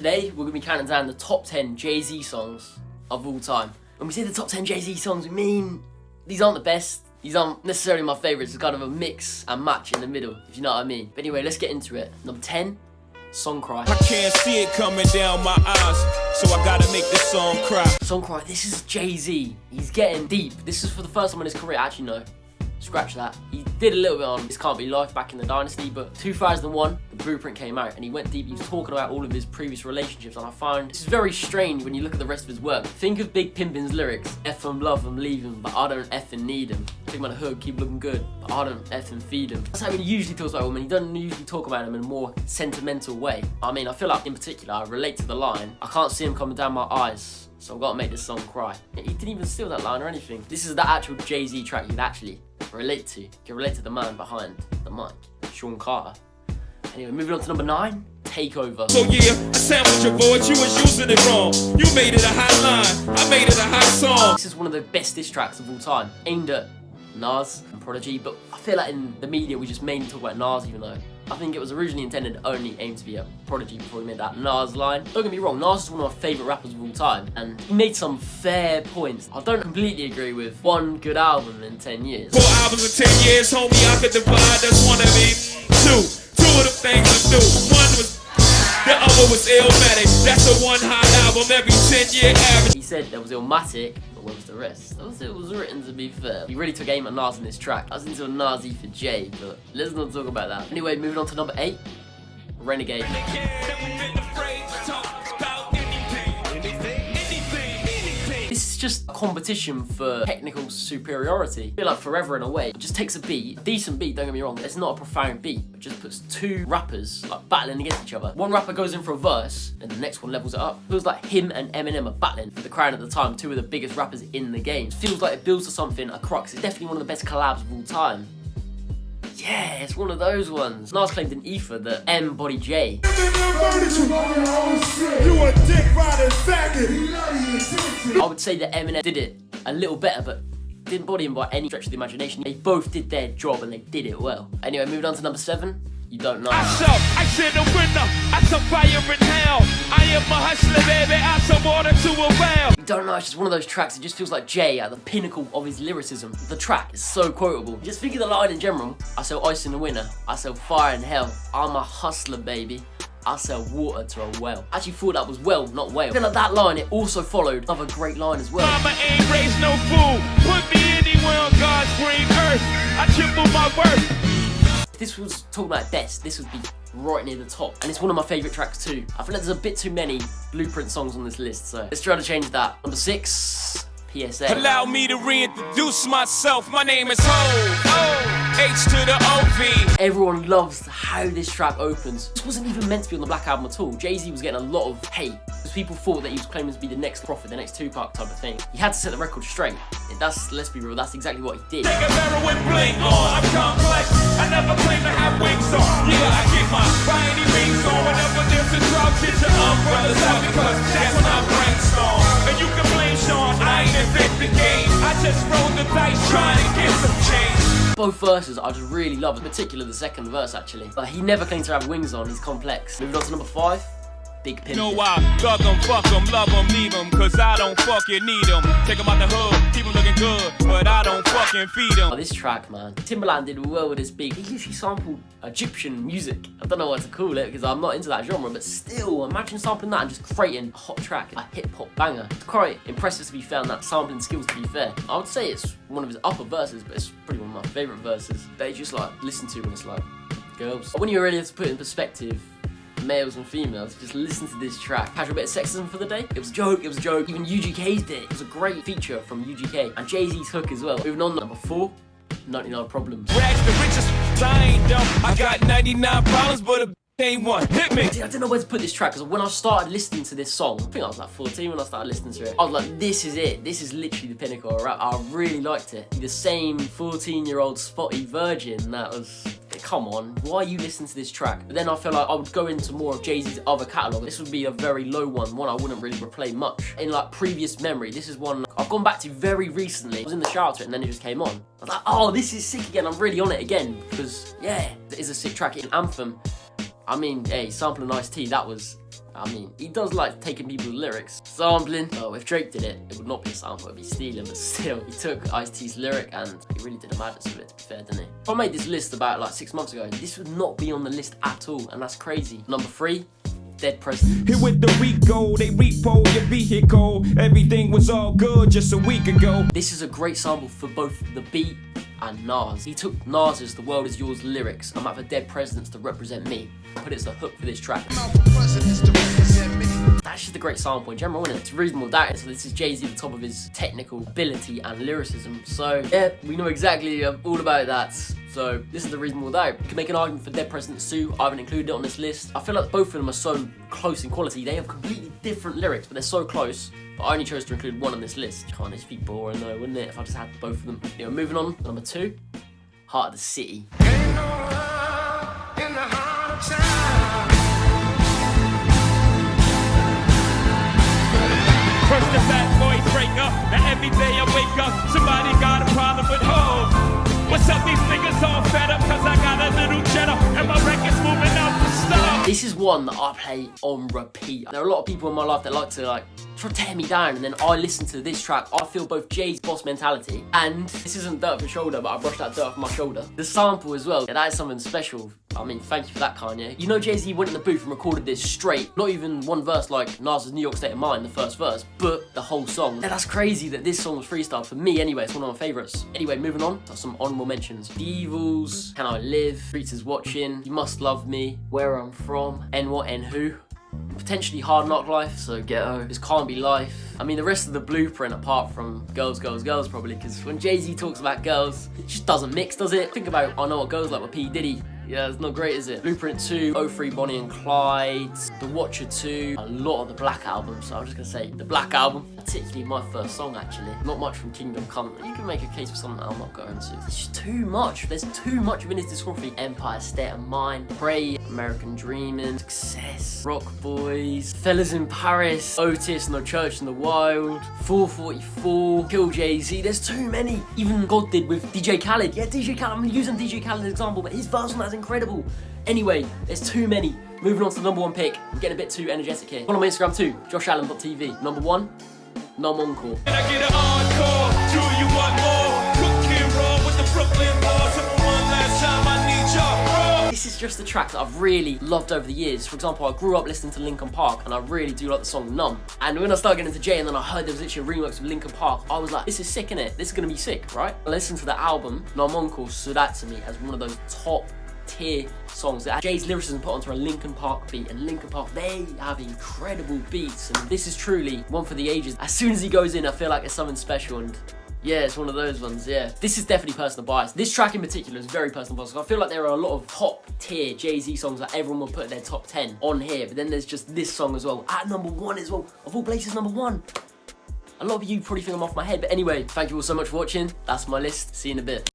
Today, we're going to be counting down the top 10 Jay-Z songs of all time. When we say the top 10 Jay-Z songs, we mean these aren't the best. These aren't necessarily my favourites. It's kind of a mix and match in the middle, if you know what I mean. But anyway, let's get into it. Number 10, Song Cry. I can't see it coming down my eyes, so I gotta make this song cry. Song Cry, this is Jay-Z. He's getting deep. This is for the first time in his career. Actually, no. Scratch that. He did a little bit on This Can't Be Life back in the Dynasty, but 2001, the Blueprint came out and he went deep. He was talking about all of his previous relationships, and I find this is very strange when you look at the rest of his work. Think of Big Pimpin's lyrics. F 'em, love 'em, leave 'em, but I don't effing need 'em. Think about the hood, keep looking good, but I don't effing feed 'em. That's how he usually talks about women. He doesn't usually talk about them in a more sentimental way. I mean, I feel like in particular, I relate to the line, I can't see him coming down my eyes, so I've got to make this song cry. He didn't even steal that line or anything. This is the actual Jay-Z track you'd actually relate to. You can relate to the man behind the mic, Sean Carter. Anyway, moving on to number 9, Takeover. So yeah, I sampled your voice, you was using it wrong. You made it a hot line, I made it a hot song. This is one of the best diss tracks of all time, aimed at Nas and Prodigy, but I feel like in the media we just mainly talk about Nas, even though I think it was originally intended only aimed to be a Prodigy before he made that Nas line. Don't get me wrong, Nas is one of my favourite rappers of all time, and he made some fair points. I don't completely agree with one good album in 10 years. 4 albums in 10 years, homie, I could divide, that's one of me. Two of the things I do. One was, the other was Illmatic. That's a one hot album every 10-year average. He said there was Illmatic, but what was the rest? It was written, to be fair. He really took aim at Nas in this track. I was into a Nas-y for Jay, but let's not talk about that. Anyway, moving on to number 8, Renegade. This is just a competition for technical superiority. I feel like Forever in a way. It just takes a beat, a decent beat, don't get me wrong. It's not a profound beat. It just puts two rappers like battling against each other. One rapper goes in for a verse, and the next one levels it up. It feels like him and Eminem are battling for the crown at the time, two of the biggest rappers in the game. It feels like it builds to something, a crux. It's definitely one of the best collabs of all time. Yeah, it's one of those ones. Nas claimed in Ether that M body J. You a dick riding faggot. I would say that Eminem did it a little better, but didn't body him by any stretch of the imagination. They both did their job and they did it well. Anyway, moving on to number 7, You Don't Know. I said the winner, I saw fire in hell. I am a hustler, baby, I saw water to a well. You Don't Know, it's just one of those tracks, it just feels like Jay at the pinnacle of his lyricism. The track is so quotable. Just think of the line in general. I sell ice in the winter, I sell fire in hell. I'm a hustler, baby, I sell water to a well. I actually thought that was well, not whale. I feel like that line, it also followed another great line as well. Mama ain't raised no fool. Put me anywhere on God's green earth. I triple my worth. If this was talking about best, this would be right near the top. And it's one of my favourite tracks too. I feel like there's a bit too many Blueprint songs on this list, so let's try to change that. Number 6, PSA. Allow me to reintroduce myself. My name is Ho. H to the OV. Everyone loves how this track opens. This wasn't even meant to be on the Black Album at all. Jay-Z was getting a lot of hate because people thought that he was claiming to be the next Prophet, the next Tupac type of thing. He had to set the record straight. Let's be real, that's exactly what he did. Take a heroin blink on. I'm complex. I never claim to have wings on. Yeah, I get my shiny rings on. Whenever there's a drought, get your umbrellas out because that's when I brainstorm. And you can blame Sean, I ain't invent the game. I just rolled the dice trying to get some change. Both verses I just really love, in particular the second verse actually. But he never claimed to have wings on, he's complex. Moving on to number 5, Big Pimpin. You know why? Thug 'em, fuck 'em, love 'em, leave 'em, cause I don't fucking need 'em. Take 'em out the hood, keep 'em looking good, but I don't fucking feed 'em. Oh, this track, man. Timbaland did well with this beat. He literally sampled Egyptian music. I don't know what to call it because I'm not into that genre, but still, imagine sampling that and just creating a hot track, a hip-hop banger. It's quite impressive to be fair, and that sampling skills to be fair. I would say it's one of his upper verses, but it's probably one of my favourite verses. They just like listen to when it's like, girls. When you really have to put it in perspective, males and females, just listen to this track. Casual bit of sexism for the day. It was a joke, Even UGK's bit, it was a great feature from UGK. And Jay-Z's hook as well. Moving on, number 4, 99 Problems. Rags the richest, I ain't dumb. I got 99 problems, but a ain't one. Hit me. I didn't know where to put this track because when I started listening to this song, I think I was like 14 when I started listening to it. I was like, this is it. This is literally the pinnacle of rap. I really liked it. The same 14-year-old spotty virgin that was... Come on, why are you listening to this track? But then I feel like I would go into more of Jay-Z's other catalogue. This would be a very low one I wouldn't really replay much. In like previous memory, this is one I've gone back to very recently. I was in the shower to it and then it just came on. I was like, oh, this is sick again. I'm really on it again because, yeah, it is a sick track. In Anthem, I mean, hey, sampling Ice-T, that was I mean, he does like taking people's lyrics. Sampling. Oh, if Drake did it, it would not be a sample, it would be stealing, but still, he took Ice-T's lyric and he really did a madness with it, to be fair, didn't he? If I made this list about like 6 months ago, this would not be on the list at all, and that's crazy. Number 3, Dead President. Here with the Rico, they repo your vehicle. Everything was all good just a week ago. This is a great sample for both the beat and Nas. He took Nas's The World Is Yours lyrics and for Dead Presidents to represent me. Put it as a hook for this track. That's just a great sample in general, isn't it? It's Reasonable Doubt. So this is Jay-Z at the top of his technical ability and lyricism. So yeah, we know exactly all about that. So this is the Reasonable Doubt. You can make an argument for Dead Presidents too. I haven't included it on this list. I feel like both of them are so close in quality. They have completely different lyrics, but they're so close. But I only chose to include one on this list. Can't just be boring though, wouldn't it? If I just had both of them. Anyway, moving on. Number 2, Heart of the City. Ain't no love in the heart of time. First the fat boys break up, and every day I wake up, somebody got a problem with hoes. What's up, these niggas all fed up, cause I got a little cheddar, and my record's moving out the stuff. This is one that I play on repeat. There are a lot of people in my life that like to try to tear me down, and then I listen to this track. I feel both Jay's boss mentality, and this isn't dirt off your shoulder, but I brushed that dirt off my shoulder. The sample as well, yeah, that is something special. I mean, thank you for that, Kanye. You know Jay-Z went in the booth and recorded this straight. Not even one verse like Nas's New York State of Mind, the first verse, but the whole song. And that's crazy that this song was freestyled. For me anyway, it's one of my favourites. Anyway, moving on to some honourable mentions. The Evils, Can I Live, Streets Is Watching, You Must Love Me, Where I'm From, N What N Who. Potentially Hard Knock Life, so Ghetto. This Can't Be Life. I mean, the rest of the blueprint, apart from Girls, Girls, Girls, probably, because when Jay-Z talks about girls, it just doesn't mix, does it? Think about I Know What Girls Like with P. Diddy. Yeah, it's not great, is it? Blueprint 2, 03 Bonnie and Clyde, The Watcher 2, a lot of the Black Album, so I'm just gonna say the Black Album. Particularly my first song, actually. Not much from Kingdom Come. You can make a case for something I'm not going to. There's just too much. There's too much within his discography. Empire State of Mind, Pray, American Dreamin', Success, Rock Boys, Fellas in Paris, Otis, No Church in the Wild, 444, Kill Jay-Z. There's too many. Even God did with DJ Khaled. Yeah, DJ Khaled. I'm using DJ Khaled as an example, but his verse on that is incredible. Anyway, there's too many. Moving on to the number 1 pick. I'm getting a bit too energetic here. Follow my Instagram too, JOISxLEEN.tv. Number 1, Numb, Encore. And I get an encore, do you want more? Cooking raw with the Brooklyn boys. One last time I need y'all. This is just a track that I've really loved over the years. For example, I grew up listening to Linkin Park and I really do like the song Numb. And when I started getting into Jay and then I heard there was literally a remix of Linkin Park, I was like, this is sick, innit? This is gonna be sick, right? I listened to the album, Numb, Encore stood out to me as one of those top tier songs that Jay's lyricism put onto a Linkin Park beat, and Linkin Park, they have incredible beats, and this is truly one for the ages. As soon as he goes in, I feel like it's something special, and yeah, it's one of those ones, yeah. This is definitely personal bias. This track in particular is very personal bias. I feel like there are a lot of top tier Jay-Z songs that everyone will put in their top 10 on here, but then there's just this song as well, at number 1 as well, of all places, number 1. A lot of you probably think I'm off my head, but anyway, thank you all so much for watching. That's my list. See you in a bit.